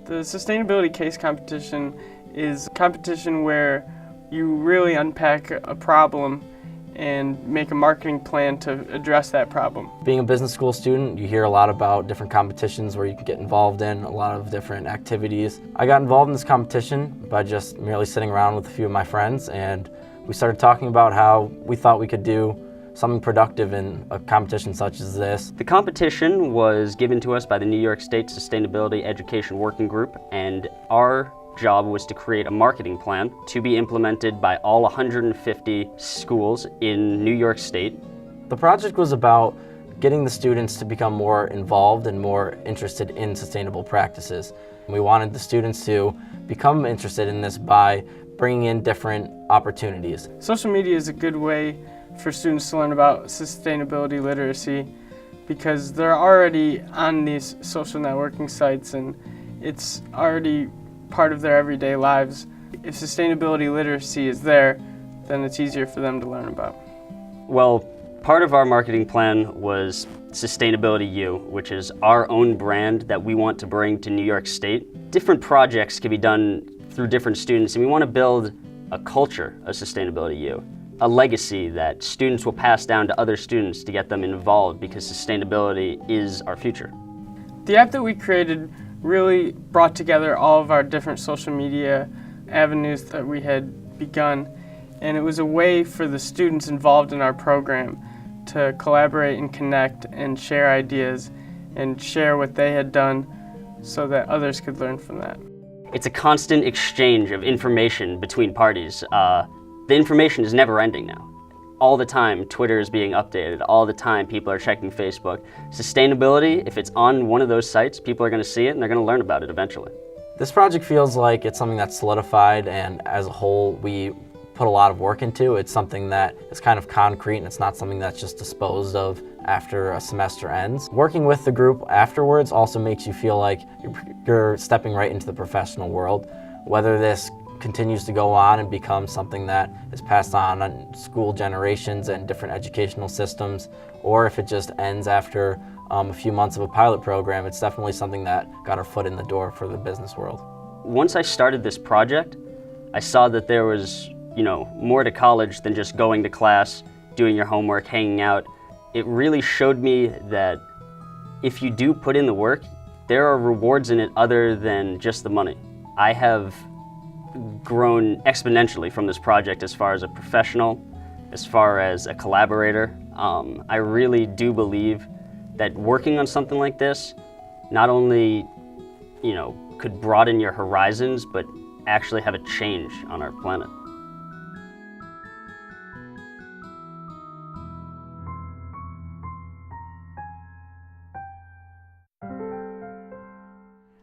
The sustainability case competition is a competition where you really unpack a problem and make a marketing plan to address that problem. Being a business school student, you hear a lot about different competitions where you can get involved in, a lot of different activities. I got involved in this competition by just merely sitting around with a few of my friends, and we started talking about how we thought we could do something productive in a competition such as this. The competition was given to us by the New York State Sustainability Education Working Group, and our job was to create a marketing plan to be implemented by all 150 schools in New York State. The project was about getting the students to become more involved and more interested in sustainable practices. We wanted the students to become interested in this by bringing in different opportunities. Social media is a good way for students to learn about sustainability literacy because they're already on these social networking sites and it's already part of their everyday lives. If sustainability literacy is there, then it's easier for them to learn about. Well, part of our marketing plan was Sustainability U, which is our own brand that we want to bring to New York State. Different projects can be done through different students, and we want to build a culture of Sustainability U, a legacy that students will pass down to other students to get them involved because sustainability is our future. The app that we created really brought together all of our different social media avenues that we had begun, and it was a way for the students involved in our program to collaborate and connect and share ideas and share what they had done so that others could learn from that. It's a constant exchange of information between parties. The information is never ending now. All the time, Twitter is being updated. All the time, people are checking Facebook. Sustainability, if it's on one of those sites, people are going to see it and they're going to learn about it eventually. This project feels like it's something that's solidified, and as a whole, we put a lot of work into. It's something that is kind of concrete, and it's not something that's just disposed of after a semester ends. Working with the group afterwards also makes you feel like you're stepping right into the professional world. Whether this continues to go on and become something that is passed on school generations and different educational systems, or if it just ends after a few months of a pilot program, it's definitely something that got our foot in the door for the business world. Once I started this project, I saw that there was, more to college than just going to class, doing your homework, hanging out. It really showed me that if you do put in the work, there are rewards in it other than just the money. I have grown exponentially from this project as far as a professional, as far as a collaborator. I really do believe that working on something like this not only, could broaden your horizons, but actually have a change on our planet.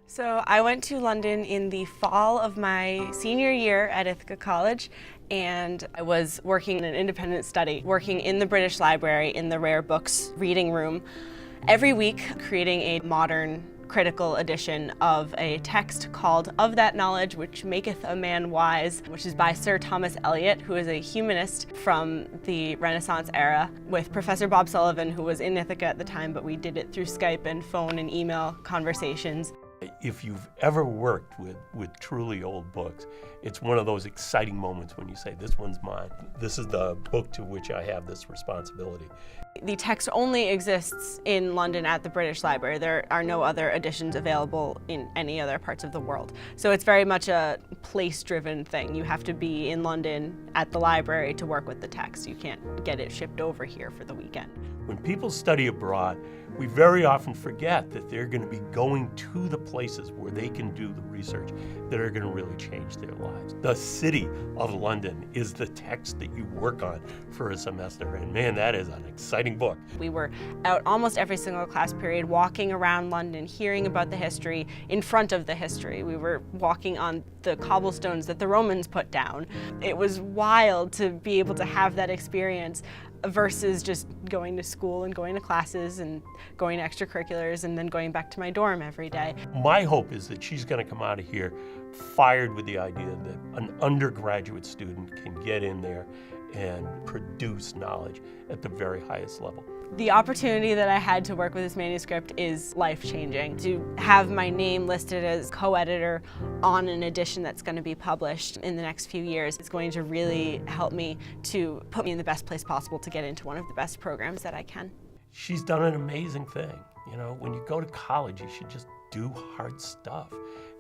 So I went to London in the fall of my senior year at Ithaca College, and I was working in an independent study, working in the British Library in the rare books reading room, every week creating a modern critical edition of a text called Of That Knowledge Which Maketh a Man Wise, which is by Sir Thomas Elyot, who is a humanist from the Renaissance era, with Professor Bob Sullivan, who was in Ithaca at the time, but we did it through Skype and phone and email conversations. If you've ever worked with truly old books, it's one of those exciting moments when you say, this one's mine. This is the book to which I have this responsibility. The text only exists in London at the British Library. There are no other editions available in any other parts of the world. So it's very much a place-driven thing. You have to be in London at the library to work with the text. You can't get it shipped over here for the weekend. When people study abroad, we very often forget that they're going to be going to the places where they can do the research that are going to really change their lives. The city of London is the text that you work on for a semester, and man, that is an exciting book. We were out almost every single class period, walking around London, hearing about the history in front of the history. We were walking on the cobblestones that the Romans put down. It was wild to be able to have that experience versus just going to school and going to classes and going to extracurriculars and then going back to my dorm every day. My hope is that she's going to come out of here fired with the idea that an undergraduate student can get in there and produce knowledge at the very highest level. The opportunity that I had to work with this manuscript is life-changing. To have my name listed as co-editor on an edition that's going to be published in the next few years is going to really help me to put me in the best place possible to get into one of the best programs that I can. She's done an amazing thing. You know, when you go to college, you should just do hard stuff.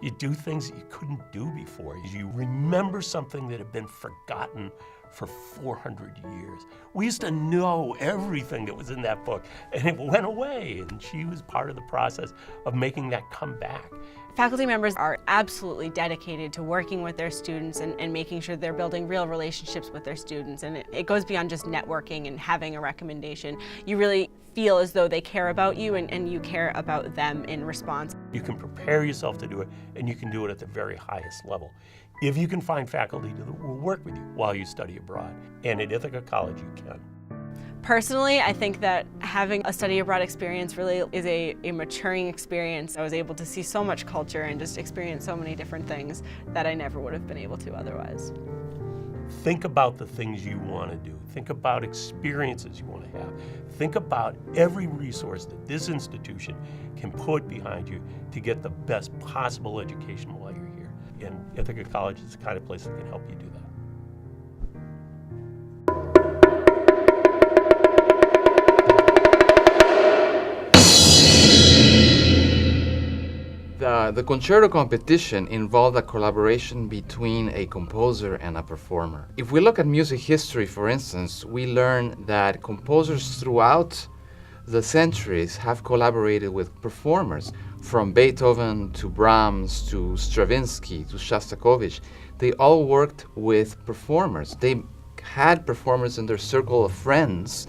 You do things that you couldn't do before. You remember something that had been forgotten for 400 years. We used to know everything that was in that book, and it went away, and she was part of the process of making that come back. Faculty members are absolutely dedicated to working with their students and making sure they're building real relationships with their students, and it goes beyond just networking and having a recommendation. You really feel as though they care about you and you care about them in response. You can prepare yourself to do it, and you can do it at the very highest level. If you can find faculty that will work with you while you study abroad, and at Ithaca College you can. Personally, I think that having a study abroad experience really is a maturing experience. I was able to see so much culture and just experience so many different things that I never would have been able to otherwise. Think about the things you want to do. Think about experiences you want to have. Think about every resource that this institution can put behind you to get the best possible education while you're here. And Ithaca College is the kind of place that can help you do that. The concerto competition involved a collaboration between a composer and a performer. If we look at music history, for instance, we learn that composers throughout the centuries have collaborated with performers. From Beethoven to Brahms to Stravinsky to Shostakovich, they all worked with performers. They had performers in their circle of friends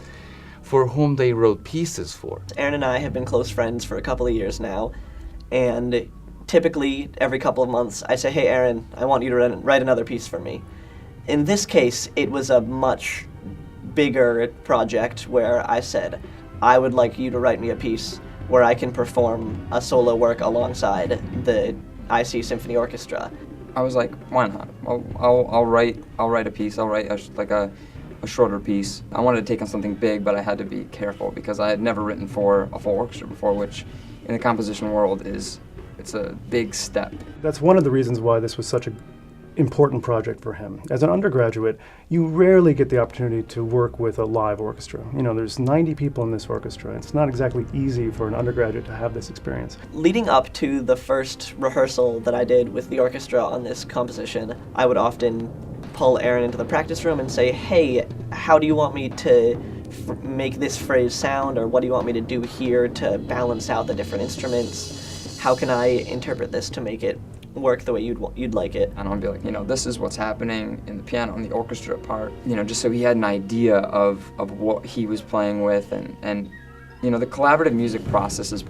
for whom they wrote pieces for. Aaron and I have been close friends for a couple of years now, and typically every couple of months I say, hey Aaron, I want you to write another piece for me. In this case, it was a much bigger project where I said, I would like you to write me a piece where I can perform a solo work alongside the IC Symphony Orchestra. I was like, why not? I'll write a piece. I'll write a shorter piece. I wanted to take on something big, but I had to be careful because I had never written for a full orchestra before, which in the composition world it's a big step. That's one of the reasons why this was such an important project for him. As an undergraduate, you rarely get the opportunity to work with a live orchestra. You know, there's 90 people in this orchestra. It's not exactly easy for an undergraduate to have this experience. Leading up to the first rehearsal that I did with the orchestra on this composition, I would often pull Aaron into the practice room and say, hey, how do you want me to make this phrase sound, or what do you want me to do here to balance out the different instruments? How can I interpret this to make it work the way you'd like it? And I'll be like, this is what's happening in the piano and the orchestra part, just so he had an idea of what he was playing with, and the collaborative music process is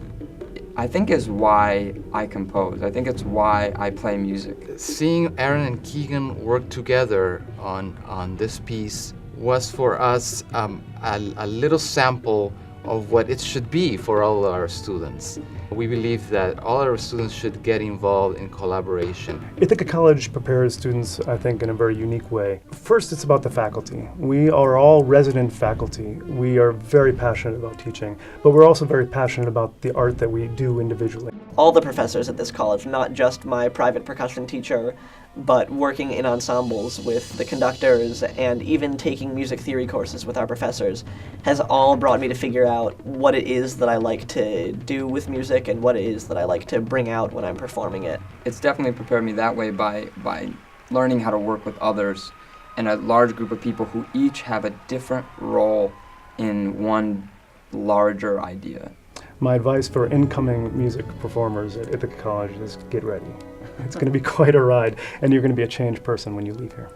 why I compose. I think it's why I play music. Seeing Aaron and Keegan work together on this piece was for us a little sample of what it should be for all our students. We believe that all our students should get involved in collaboration. Ithaca College prepares students, I think, in a very unique way. First, it's about the faculty. We are all resident faculty. We are very passionate about teaching, but we're also very passionate about the art that we do individually. All the professors at this college, not just my private percussion teacher, but working in ensembles with the conductors and even taking music theory courses with our professors, has all brought me to figure out what it is that I like to do with music and what it is that I like to bring out when I'm performing it. It's definitely prepared me that way by learning how to work with others and a large group of people who each have a different role in one larger idea. My advice for incoming music performers at Ithaca College is get ready. It's going to be quite a ride, and you're going to be a changed person when you leave here.